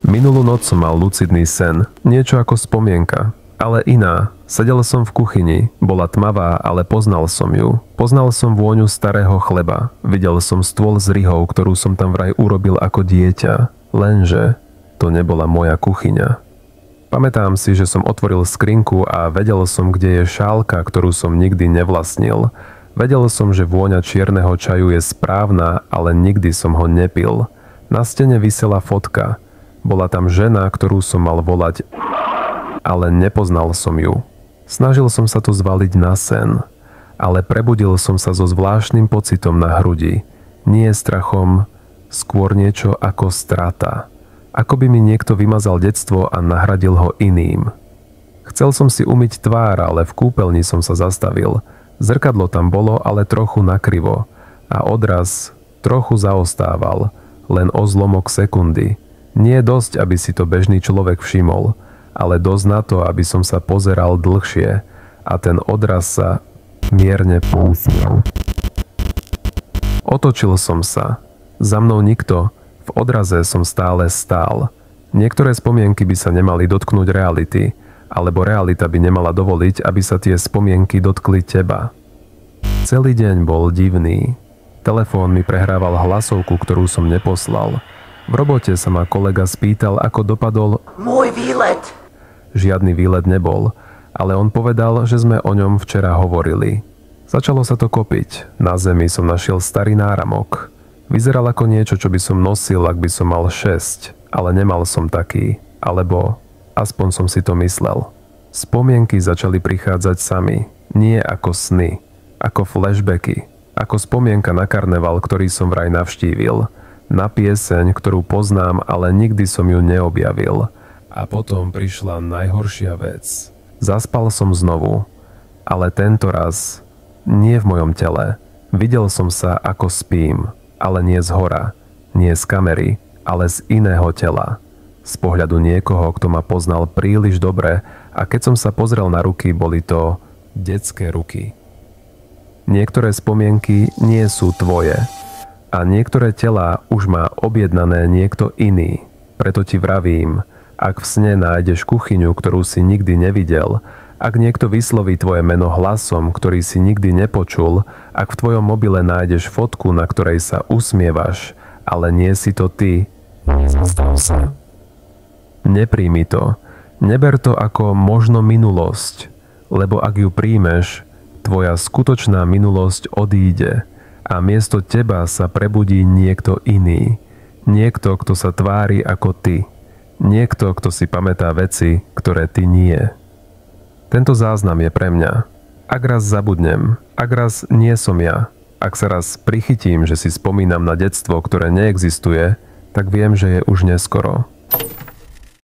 Minulú noc som mal lucidný sen, niečo ako spomienka, ale iná. Sedel som v kuchyni, bola tmavá, ale poznal som ju. Poznal som vôňu starého chleba, videl som stôl s rihou, ktorú som tam vraj urobil ako dieťa, lenže to nebola moja kuchyňa. Pamätám si, že som otvoril skrinku a vedel som, kde je šálka, ktorú som nikdy nevlastnil. Vedel som, že vôňa čierneho čaju je správna, ale nikdy som ho nepil. Na stene visela fotka. Bola tam žena, ktorú som mal volať, ale nepoznal som ju. Snažil som sa to zvaliť na sen, ale prebudil som sa so zvláštnym pocitom na hrudi. Nie strachom, skôr niečo ako strata. Ako by mi niekto vymazal detstvo a nahradil ho iným. Chcel som si umyť tvár, ale v kúpeľni som sa zastavil. Zrkadlo tam bolo, ale trochu nakrivo. A odraz trochu zaostával, len o zlomok sekundy. Nie dosť, aby si to bežný človek všimol, ale dosť na to, aby som sa pozeral dlhšie a ten odraz sa mierne pousmiel. Otočil som sa. Za mnou nikto, v odraze som stále stál. Niektoré spomienky by sa nemali dotknúť reality, alebo realita by nemala dovoliť, aby sa tie spomienky dotkli teba. Celý deň bol divný. Telefón mi prehrával hlasovku, ktorú som neposlal. V robote sa ma kolega spýtal, ako dopadol môj výlet. Žiadny výlet nebol, ale on povedal, že sme o ňom včera hovorili. Začalo sa to kopiť. Na zemi som našiel starý náramok. Vyzeral ako niečo, čo by som nosil, ak by som mal 6, ale nemal som taký. Alebo aspoň som si to myslel. Spomienky začali prichádzať sami. Nie ako sny, ako flashbacky. Ako spomienka na karneval, ktorý som vraj navštívil. Na pieseň, ktorú poznám, ale nikdy som ju neobjavil. A potom prišla najhoršia vec. Zaspal som znovu, ale tento raz nie v mojom tele. Videl som sa, ako spím, ale nie z hora, nie z kamery, ale z iného tela. Z pohľadu niekoho, kto ma poznal príliš dobre a keď som sa pozrel na ruky, boli to detské ruky. Niektoré spomienky nie sú tvoje a niektoré telá už má objednané niekto iný. Preto ti vravím, ak v sne nájdeš kuchyňu, ktorú si nikdy nevidel, ak niekto vysloví tvoje meno hlasom, ktorý si nikdy nepočul, ak v tvojom mobile nájdeš fotku, na ktorej sa usmievaš, ale nie si to ty, zastav sa. Nepríjmi to. Neber to ako možno minulosť, lebo ak ju príjmeš, tvoja skutočná minulosť odíde a miesto teba sa prebudí niekto iný. Niekto, kto sa tvári ako ty. Niekto, kto si pamätá veci, ktoré ty nie. Tento záznam je pre mňa. Ak raz zabudnem, ak raz nie som ja, ak sa raz prichytím, že si spomínam na detstvo, ktoré neexistuje, tak viem, že je už neskoro.